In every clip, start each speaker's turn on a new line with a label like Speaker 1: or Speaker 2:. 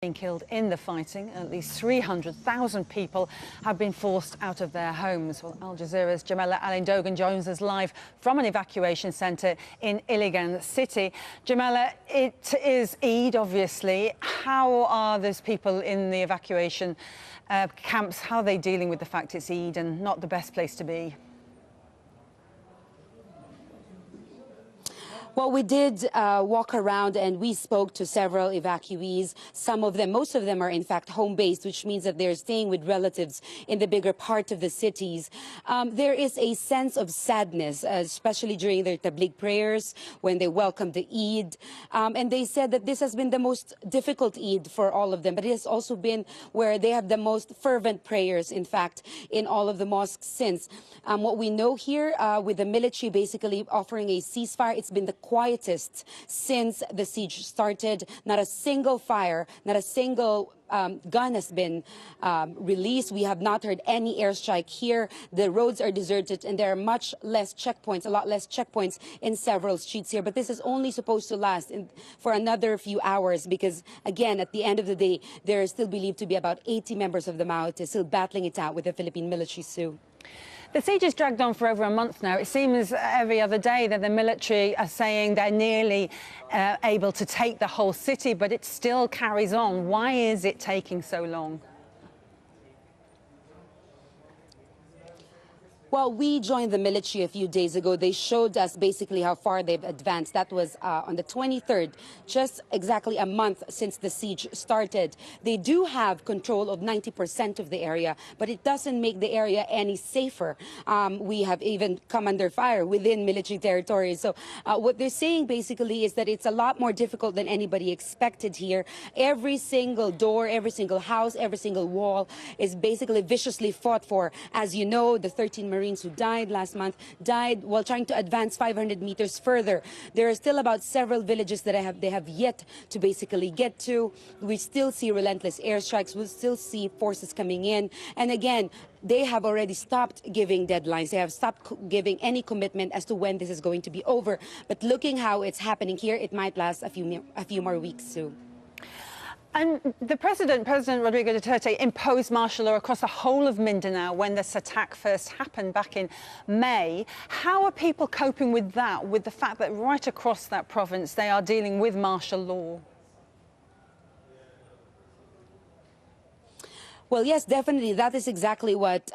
Speaker 1: Being killed in the fighting. At least 300,000 people have been forced out of their homes. Well, Al Jazeera's Jamela Alindogan joins us live from an evacuation centre in Iligan city. Jamela, it is Eid, obviously. How are those people in the evacuation camps? How are they dealing with the fact it's Eid and not the best place to be?
Speaker 2: Well, we did walk around and we spoke to several evacuees. Some of them, most of them are in fact home-based, which means that they're staying with relatives in the bigger part of the cities. There is a sense of sadness, especially during their tabligh prayers when they welcome the Eid. And they said that this has been the most difficult Eid for all of them, but it has also been where they have the most fervent prayers, in fact, in all of the mosques since. What we know here with the military basically offering a ceasefire, it's been the quietest since the siege started. Not a single fire, not a single gun has been released. We have not heard any airstrike here. The roads are deserted and there are much less checkpoints, a lot less checkpoints in several streets here. But this is only supposed to last for another few hours because, again, at the end of the day, there are still believed to be about 80 members of the Maoists still battling it out with the Philippine military, Sue.
Speaker 1: The siege has dragged on for over a month now. It seems every other day that the military are saying they're nearly able to take the whole city, but it still carries on. Why is it taking so long?
Speaker 2: Well, we joined the military a few days ago. They showed us basically how far they've advanced. That was on the 23rd, just exactly a month since the siege started. They do have control of 90% of the area, but it doesn't make the area any safer. We have even come under fire within military territory. So what they're saying basically is that it's a lot more difficult than anybody expected here. Every single door, every single house, every single wall is basically viciously fought for. As you know, the 13 Marines who died last month died while trying to advance 500 meters further. There are still about several villages that they have yet to basically get to. We still see relentless airstrikes. We still see forces coming in. And again, they have already stopped giving deadlines. They have stopped giving any commitment as to when this is going to be over. But looking how it's happening here, it might last a few more weeks, Sue.
Speaker 1: And the President Rodrigo Duterte, imposed martial law across the whole of Mindanao when this attack first happened back in May. How are people coping with that, with the fact that right across that province they are dealing with martial law?
Speaker 2: Well, yes, definitely. That is exactly what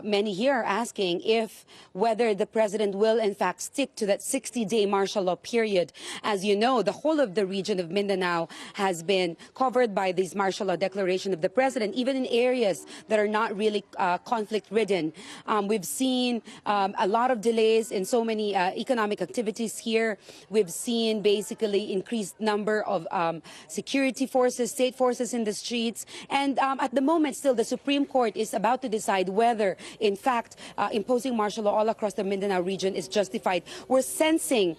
Speaker 2: many here are asking, whether the president will, in fact, stick to that 60-day martial law period. As you know, the whole of the region of Mindanao has been covered by this martial law declaration of the president, even in areas that are not really conflict-ridden. We've seen a lot of delays in so many economic activities here. We've seen basically increased number of security forces, state forces in the streets. And at the moment, still, the Supreme Court is about to decide whether, in fact, imposing martial law all across the Mindanao region is justified. We're sensing,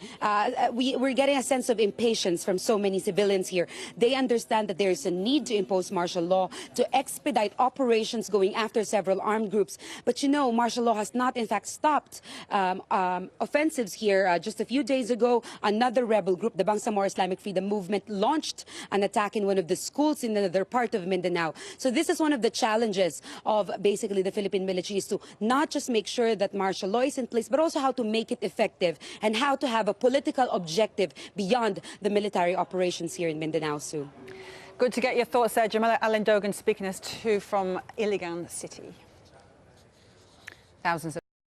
Speaker 2: we're getting a sense of impatience from so many civilians here. They understand that there is a need to impose martial law to expedite operations going after several armed groups. But you know, martial law has not, in fact, stopped offensives here. Just a few days ago, another rebel group, the Bangsamoro Islamic Freedom Movement, launched an attack in one of the schools in another part of Mindanao. So this is one of the challenges of basically the Philippine military, is to not just make sure that martial law is in place, but also how to make it effective and how to have a political objective beyond the military operations here in Mindanao, Sue.
Speaker 1: Good to get your thoughts there. Jamela Alindogan speaking us to from Iligan city. Thousands of